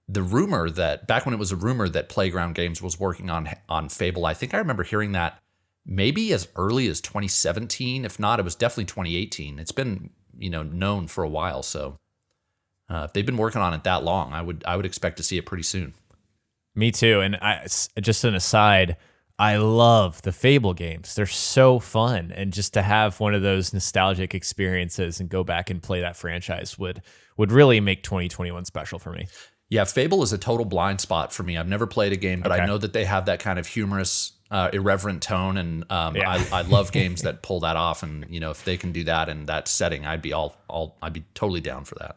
the rumor that back when it was a rumor that Playground Games was working on Fable. I think I remember hearing that maybe as early as 2017. If not, it was definitely 2018. It's been, known for a while. So if they've been working on it that long, I would expect to see it pretty soon. Me too. And just an aside, I love the Fable games. They're so fun. And just to have one of those nostalgic experiences and go back and play that franchise would really make 2021 special for me. Yeah, Fable is a total blind spot for me. I've never played a game, but I know that they have that kind of humorous, irreverent tone, and I love games that pull that off. And if they can do that in that setting, I'd be I'd be totally down for that.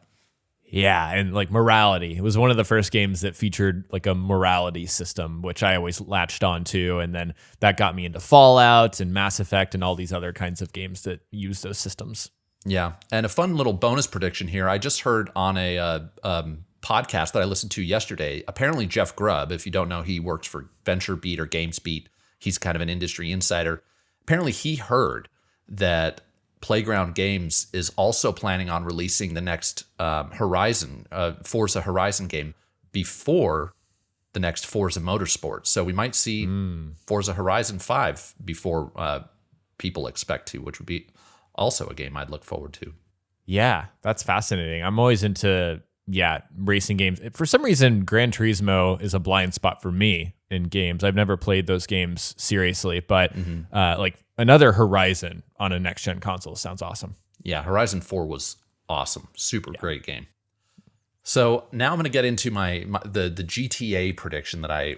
Yeah, and morality. It was one of the first games that featured a morality system, which I always latched on to, and then that got me into Fallout and Mass Effect and all these other kinds of games that use those systems. Yeah, and a fun little bonus prediction here. I just heard on a podcast that I listened to yesterday. Apparently, Jeff Grubb, if you don't know, he works for VentureBeat or GamesBeat. He's kind of an industry insider. Apparently, he heard that Playground Games is also planning on releasing the next Forza Horizon game before the next Forza Motorsport. So we might see Forza Horizon 5 before people expect to, which would be also a game I'd look forward to. Yeah, that's fascinating. I'm always into racing games. For some reason, Gran Turismo is a blind spot for me in games. I've never played those games seriously, but another Horizon on a next-gen console sounds awesome. Yeah, Horizon 4 was awesome. Super great game. So now I'm going to get into the GTA prediction that I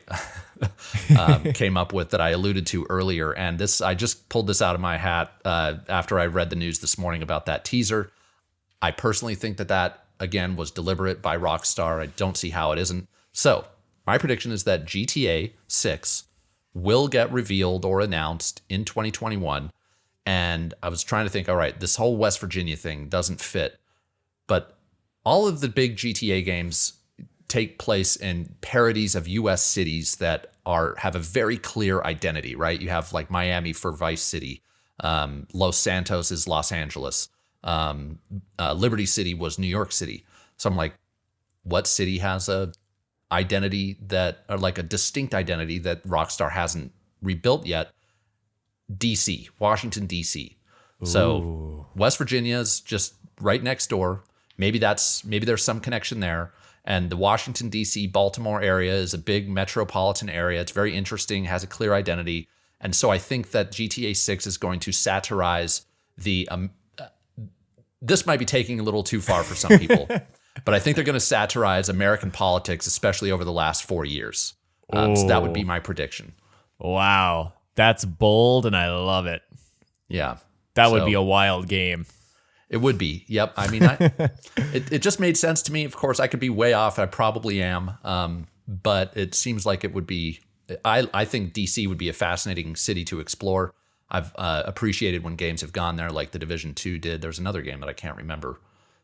came up with that I alluded to earlier. And I just pulled this out of my hat after I read the news this morning about that teaser. I personally think that again, was deliberate by Rockstar. I don't see how it isn't. So my prediction is that GTA 6 will get revealed or announced in 2021. And I was trying to think, all right, this whole West Virginia thing doesn't fit. But all of the big GTA games take place in parodies of U.S. cities that have a very clear identity, right? You have like Miami for Vice City. Los Santos is Los Angeles. Liberty City was New York City. So I'm like, what city has a identity or like a distinct identity that Rockstar hasn't rebuilt yet? DC, Washington, DC. So West Virginia is just right next door. Maybe there's some connection there. And the Washington, D.C., Baltimore area is a big metropolitan area. It's very interesting, has a clear identity. And so I think that GTA 6 is going to satirize this might be taking a little too far for some people, but I think they're going to satirize American politics, especially over the last 4 years. So that would be my prediction. Wow. That's bold, and I love it. Yeah. That would be a wild game. It would be. Yep. I mean, it just made sense to me. Of course, I could be way off. I probably am. But it seems like it would be. I think DC would be a fascinating city to explore. I've appreciated when games have gone there, like The Division 2 did. There's another game that I can't remember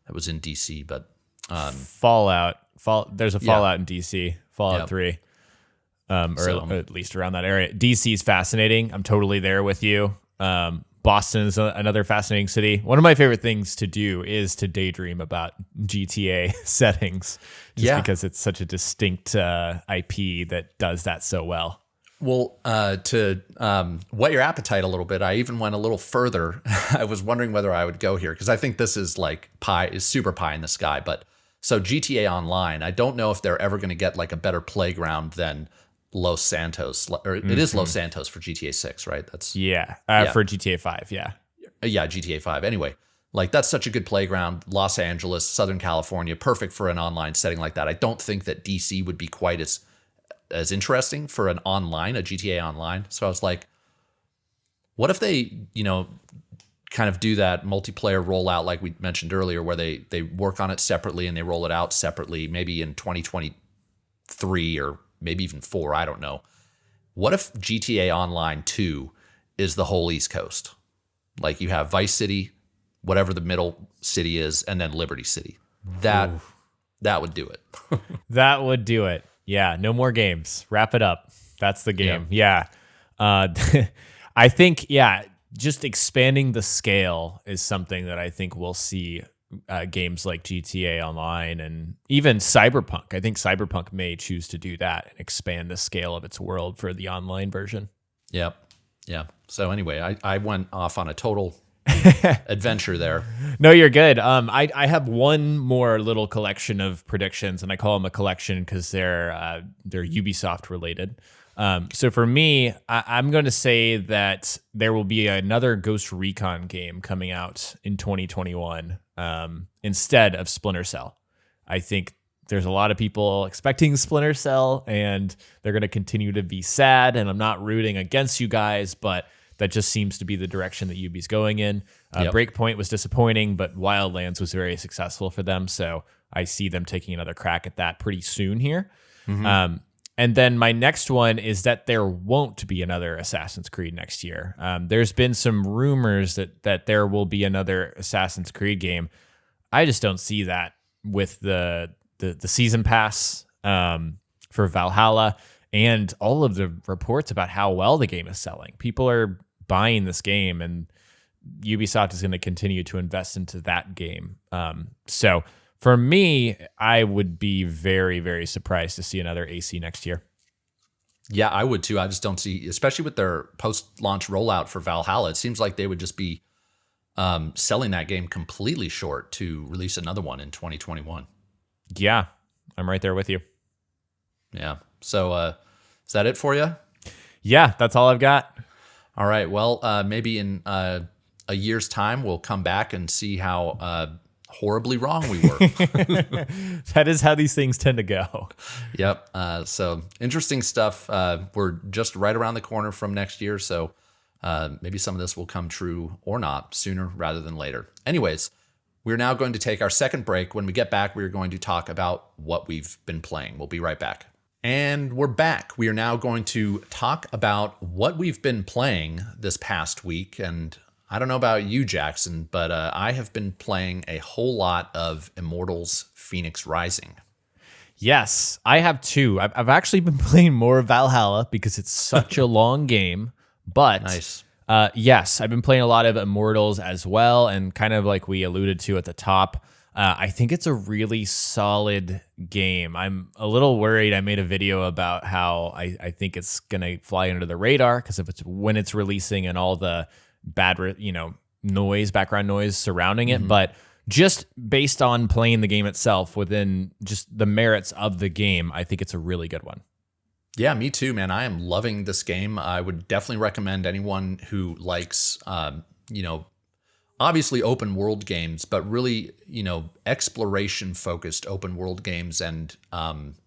that was in DC, but Fallout. There's a Fallout in DC. Fallout 3. Or at least around that area. DC is fascinating. I'm totally there with you. Boston is another fascinating city. One of my favorite things to do is to daydream about GTA settings, just because it's such a distinct IP that does that so well. Well, to whet your appetite a little bit, I even went a little further. I was wondering whether I would go here because I think this is like super pie in the sky. But so GTA Online, I don't know if they're ever going to get like a better playground than Los Santos, or it is Los Santos for GTA 6, right? That's for GTA 5, yeah, GTA 5. Anyway, like that's such a good playground. Los Angeles, Southern California, perfect for an online setting like that. I don't think that DC would be quite as interesting for a GTA Online. So I was like, what if they, kind of do that multiplayer rollout like we mentioned earlier, where they work on it separately and they roll it out separately, maybe in 2023 or maybe even 4, I don't know. What if GTA Online 2 is the whole East Coast? Like you have Vice City, whatever the middle city is, and then Liberty City. That would do it. That would do it. Yeah, no more games. Wrap it up. That's the game. Yeah. I think, just expanding the scale is something that I think we'll see games like GTA Online and even Cyberpunk. I think Cyberpunk may choose to do that and expand the scale of its world for the online version. Yep. Yeah. So anyway, I went off on a total adventure there. No, you're good. I have one more little collection of predictions, and I call them a collection because they're Ubisoft related. So for me, I'm going to say that there will be another Ghost Recon game coming out in 2021 instead of Splinter Cell. I think there's a lot of people expecting Splinter Cell, and they're going to continue to be sad, and I'm not rooting against you guys, but that just seems to be the direction that Ubi's going in. Breakpoint was disappointing, but Wildlands was very successful for them, so I see them taking another crack at that pretty soon here. Mm-hmm. And then my next one is that there won't be another Assassin's Creed next year. There's been some rumors that there will be another Assassin's Creed game. I just don't see that with the season pass for Valhalla and all of the reports about how well the game is selling. People are buying this game, and Ubisoft is going to continue to invest into that game. So for me, I would be very, very surprised to see another AC next year. Yeah, I would too. I just don't see, especially with their post-launch rollout for Valhalla, it seems like they would just be selling that game completely short to release another one in 2021. Yeah, I'm right there with you. Yeah. So is that it for you? Yeah, that's all I've got. All right. Well, maybe in a year's time, we'll come back and see how horribly wrong we were. That is how these things tend to go. Yep. So interesting stuff. We're just right around the corner from next year. So maybe some of this will come true or not sooner rather than later. Anyways, we're now going to take our second break. When we get back, we're going to talk about what we've been playing. We'll be right back. And we're back. We are now going to talk about what we've been playing this past week. And I don't know about you, Jackson, but I have been playing a whole lot of Immortals Phoenix Rising. Yes, I have too. I've actually been playing more Valhalla because it's such a long game. But Nice. yes, I've been playing a lot of Immortals as well. And kind of like we alluded to at the top, I think it's a really solid game. I'm a little worried. I made a video about how I think it's going to fly under the radar because if it's when it's releasing and all the bad, background noise surrounding it. But just based on playing the game itself within just the merits of the game, I think it's a really good one. Yeah, me too, man. I am loving this game. I would definitely recommend anyone who likes, obviously open world games, but really, exploration focused open world games. And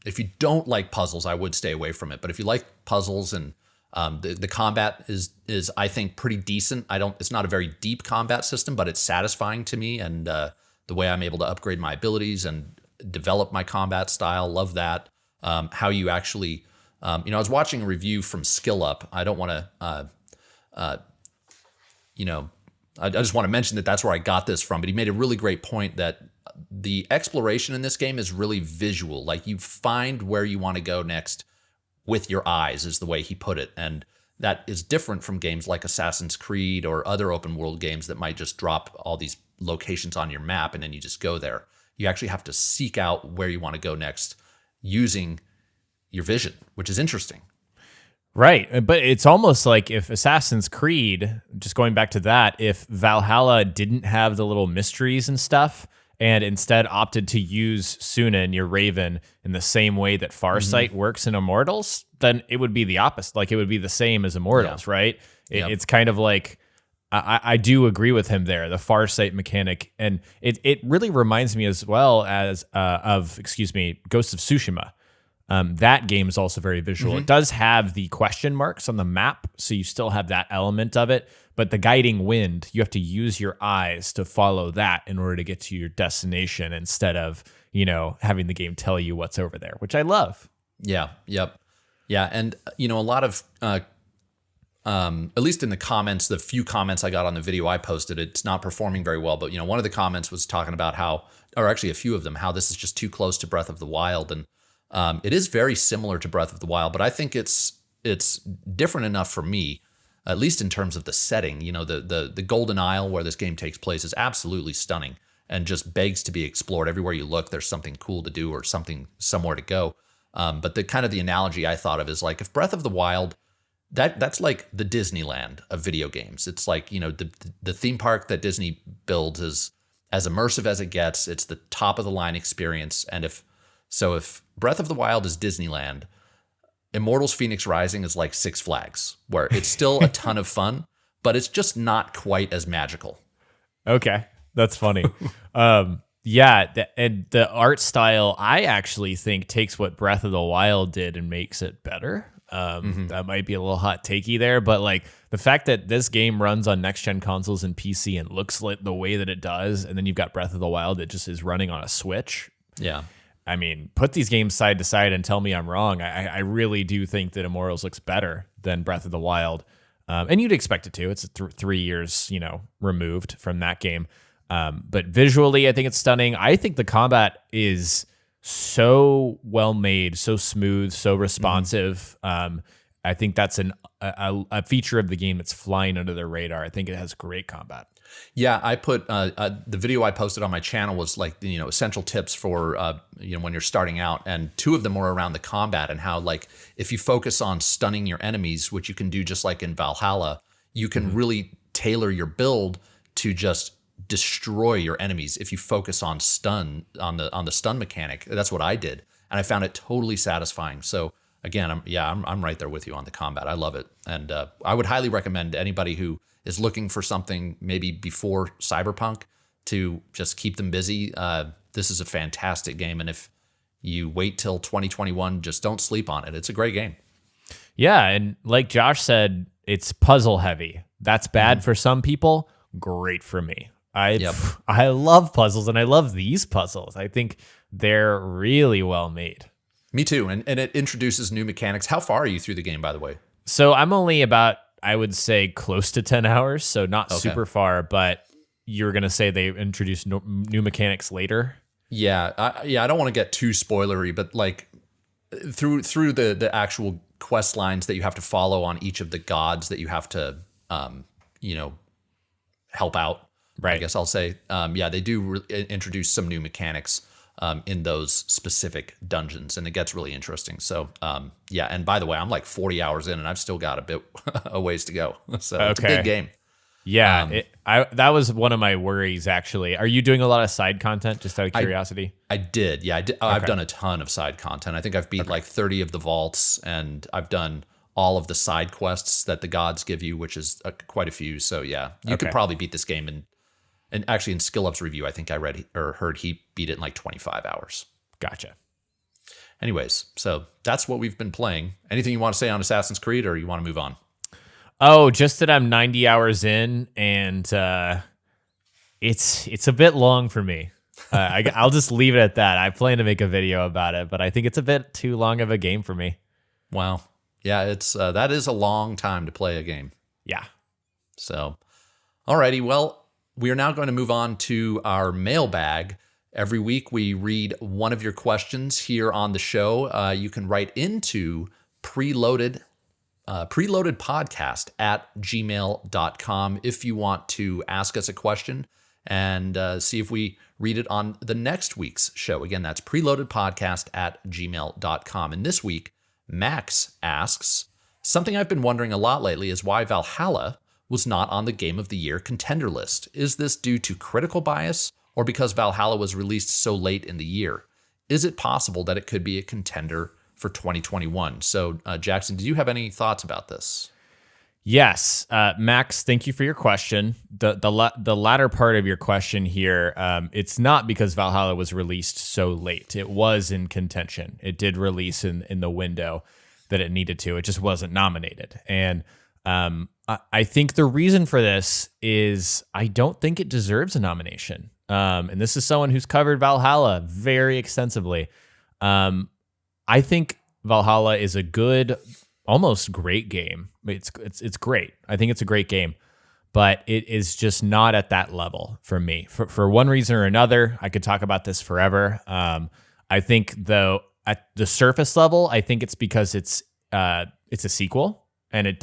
if you don't like puzzles, I would stay away from it. But if you like puzzles and the combat is I think pretty decent. It's not a very deep combat system, but it's satisfying to me. And the way I'm able to upgrade my abilities and develop my combat style, love that. How you actually, I was watching a review from Skill Up. I don't want to, I just want to mention that that's where I got this from. But he made a really great point that the exploration in this game is really visual. Like you find where you want to go next with your eyes is the way he put it. And that is different from games like Assassin's Creed or other open world games that might just drop all these locations on your map and then you just go there. You actually have to seek out where you want to go next using your vision, which is interesting. Right. But it's almost like if Assassin's Creed, just going back to that, if Valhalla didn't have the little mysteries and stuff, and instead opted to use Sunan, your Raven, in the same way that Farsight works in Immortals, then it would be the opposite. Like it would be the same as Immortals, right? It's kind of like, I do agree with him there, the Farsight mechanic. And it really reminds me as well as Ghost of Tsushima. That game is also very visual. It does have the question marks on the map, so you still have that element of it. But the guiding wind, you have to use your eyes to follow that in order to get to your destination instead of, having the game tell you what's over there, which I love. Yeah. Yep. Yeah. And, a lot of, at least in the comments, the few comments I got on the video I posted, it's not performing very well. But, one of the comments was talking about or actually a few of them, how this is just too close to Breath of the Wild. And it is very similar to Breath of the Wild, but I think it's different enough for me, at least in terms of the setting. The Golden Isle where this game takes place is absolutely stunning and just begs to be explored. Everywhere you look, there's something cool to do or somewhere to go. But the analogy I thought of is like if Breath of the Wild, that's like the Disneyland of video games. It's like, the theme park that Disney builds is as immersive as it gets. It's the top of the line experience. And if Breath of the Wild is Disneyland, Immortals Phoenix Rising is like Six Flags, where it's still a ton of fun, but it's just not quite as magical. Okay, that's funny. And the art style, I actually think takes what Breath of the Wild did and makes it better. That might be a little hot takey there, but like the fact that this game runs on next-gen consoles and PC and looks like the way that it does, and then you've got Breath of the Wild that just is running on a Switch. Yeah. I mean, put these games side to side and tell me I'm wrong. I really do think that Immortals looks better than Breath of the Wild. And you'd expect it to. It's 3 years, removed from that game. But visually, I think it's stunning. I think the combat is so well made, so smooth, so responsive. I think that's a feature of the game that's flying under the radar. I think it has great combat. Yeah, I put the video I posted on my channel was like essential tips for when you're starting out, and 2 of them were around the combat and how like if you focus on stunning your enemies, which you can do just like in Valhalla, you can really tailor your build to just destroy your enemies if you focus on stun on the stun mechanic. That's what I did, and I found it totally satisfying. So again, I'm right there with you on the combat. I love it, and I would highly recommend anybody who is looking for something maybe before Cyberpunk to just keep them busy. This is a fantastic game, and if you wait till 2021, just don't sleep on it. It's a great game. Yeah, and like Josh said, it's puzzle heavy. That's bad for some people, great for me. I love puzzles, and I love these puzzles. I think they're really well made. Me too, and it introduces new mechanics. How far are you through the game, by the way? So I'm only about, I would say close to 10 hours, so not super far, but you're going to say they introduced new mechanics later? Yeah, I don't want to get too spoilery, but like through the actual quest lines that you have to follow on each of the gods that you have to help out. Right. I guess I'll say, they do introduce some new mechanics in those specific dungeons, and it gets really interesting. So, and by the way, I'm like 40 hours in, and I've still got a ways to go. So it's a big game. Yeah, that was one of my worries, actually. Are you doing a lot of side content, just out of curiosity? I did, yeah. I did. I've done a ton of side content. I think I've beat like 30 of the vaults, and I've done all of the side quests that the gods give you, which is quite a few. So yeah, you could probably beat this game and actually in SkillUp's review, I think I read or heard he beat it in like 25 hours. Gotcha. Anyways, so that's what we've been playing. Anything you want to say on Assassin's Creed, or you want to move on? Oh, just that I'm 90 hours in, and it's a bit long for me. I'll just leave it at that. I plan to make a video about it, but I think it's a bit too long of a game for me. Wow. Yeah, it's that is a long time to play a game. Yeah. So, alrighty. Well, we are now going to move on to our mailbag. Every week we read one of your questions here on the show. You can write into preloadedpodcast at gmail.com if you want to ask us a question and see if we read it on the next week's show. Again, that's preloadedpodcast at gmail.com. And this week, Max asks, something I've been wondering a lot lately is why Valhalla was not on the Game of the Year contender list. Is this due to critical bias or because Valhalla was released so late in the year? Is it possible that it could be a contender for 2021? So, Jackson, did you have any thoughts about this? Yes, Max, thank you for your question. The latter part of your question here, it's not because Valhalla was released so late. It was in contention. It did release in the window that it needed to. It just wasn't nominated. And I think the reason for this is I don't think it deserves a nomination. And this is someone who's covered Valhalla very extensively. I think Valhalla is a good, almost great game. It's great. I think it's a great game, but it is just not at that level for me. For one reason or another, I could talk about this forever. I think though at the surface level, I think it's because it's a sequel and it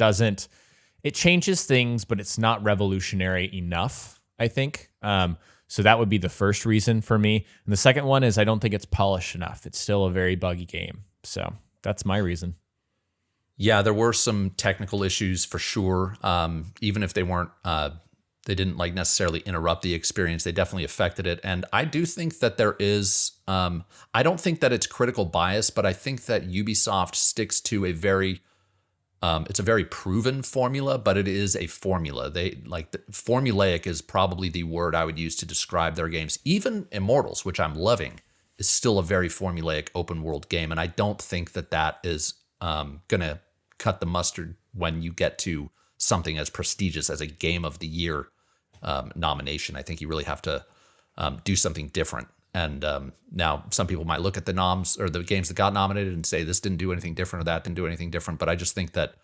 changes things, but it's not revolutionary enough, I think. So that would be the first reason for me. And the second one is I don't think it's polished enough. It's still a very buggy game. So that's my reason. Yeah, there were some technical issues for sure. Even if they weren't, they didn't like necessarily interrupt the experience. They definitely affected it. And I do think that there is, I don't think that it's critical bias, but I think that Ubisoft sticks to it's a very proven formula, but it is a formula. Formulaic is probably the word I would use to describe their games. Even Immortals, which I'm loving, is still a very formulaic open world game. And I don't think that is going to cut the mustard when you get to something as prestigious as a Game of the Year nomination. I think you really have to do something different. And now some people might look at the noms or the games that got nominated and say this didn't do anything different or that didn't do anything different. But I just think that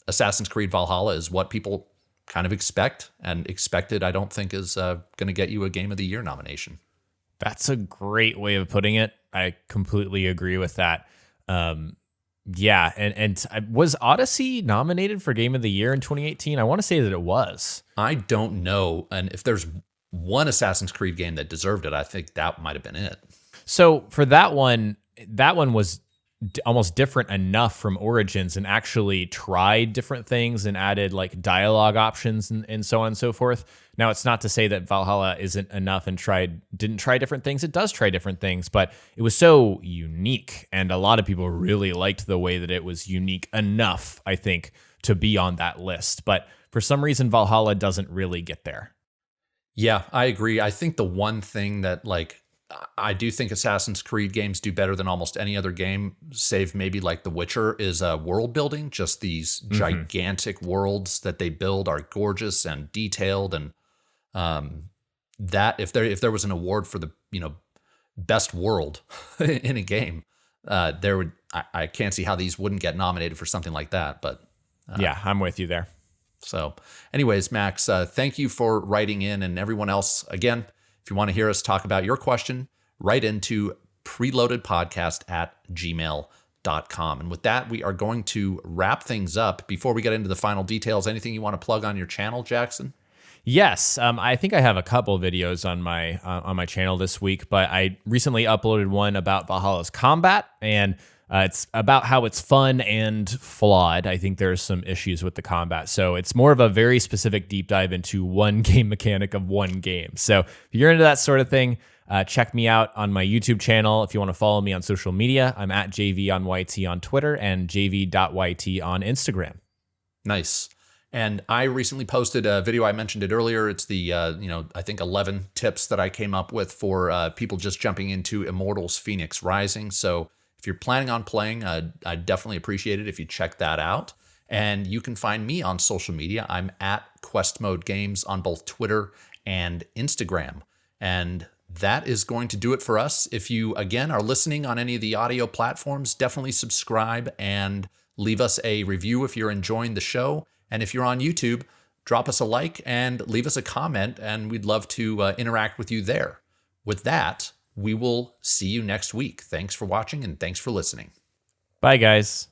Assassin's Creed Valhalla is what people kind of expect, and expected I don't think is going to get you a Game of the Year nomination. That's a great way of putting it. I completely agree with that. Yeah, and was Odyssey nominated for Game of the Year in 2018? I want to say that it was. I don't know, and if there's one Assassin's Creed game that deserved it, I think that might have been it. So for that one was almost different enough from Origins and actually tried different things and added like dialogue options and so on and so forth. Now, it's not to say that Valhalla isn't enough and didn't try different things. It does try different things, but it was so unique. And a lot of people really liked the way that it was unique enough, I think, to be on that list. But for some reason, Valhalla doesn't really get there. Yeah, I agree. I think the one thing that I do think Assassin's Creed games do better than almost any other game, save maybe like The Witcher, is world building. Just these gigantic worlds that they build are gorgeous and detailed, and that if there was an award for the best world in a game, I can't see how these wouldn't get nominated for something like that. But Yeah, I'm with you there. So anyways, Max, thank you for writing in, and everyone else. Again, if you want to hear us talk about your question, write into preloadedpodcast@gmail.com. And with that, we are going to wrap things up. Before we get into the final details, anything you want to plug on your channel, Jackson? Yes, I think I have a couple videos on my channel this week, but I recently uploaded one about Valhalla's combat, and it's about how it's fun and flawed. I think there's some issues with the combat, so it's more of a very specific deep dive into one game mechanic of one game. So if you're into that sort of thing, check me out on my YouTube channel. If you want to follow me on social media, I'm at jayvee on YT on Twitter and jayvee.yt on Instagram. Nice. And I recently posted a video. I mentioned it earlier. It's the, I think 11 tips that I came up with for people just jumping into Immortals Phoenix Rising. So if you're planning on playing, I'd definitely appreciate it if you check that out. And you can find me on social media. I'm at Quest Mode Games on both Twitter and Instagram. And that is going to do it for us. If you, again, are listening on any of the audio platforms, definitely subscribe and leave us a review if you're enjoying the show. And if you're on YouTube, drop us a like and leave us a comment, and we'd love to interact with you there. With that, we will see you next week. Thanks for watching, and thanks for listening. Bye, guys.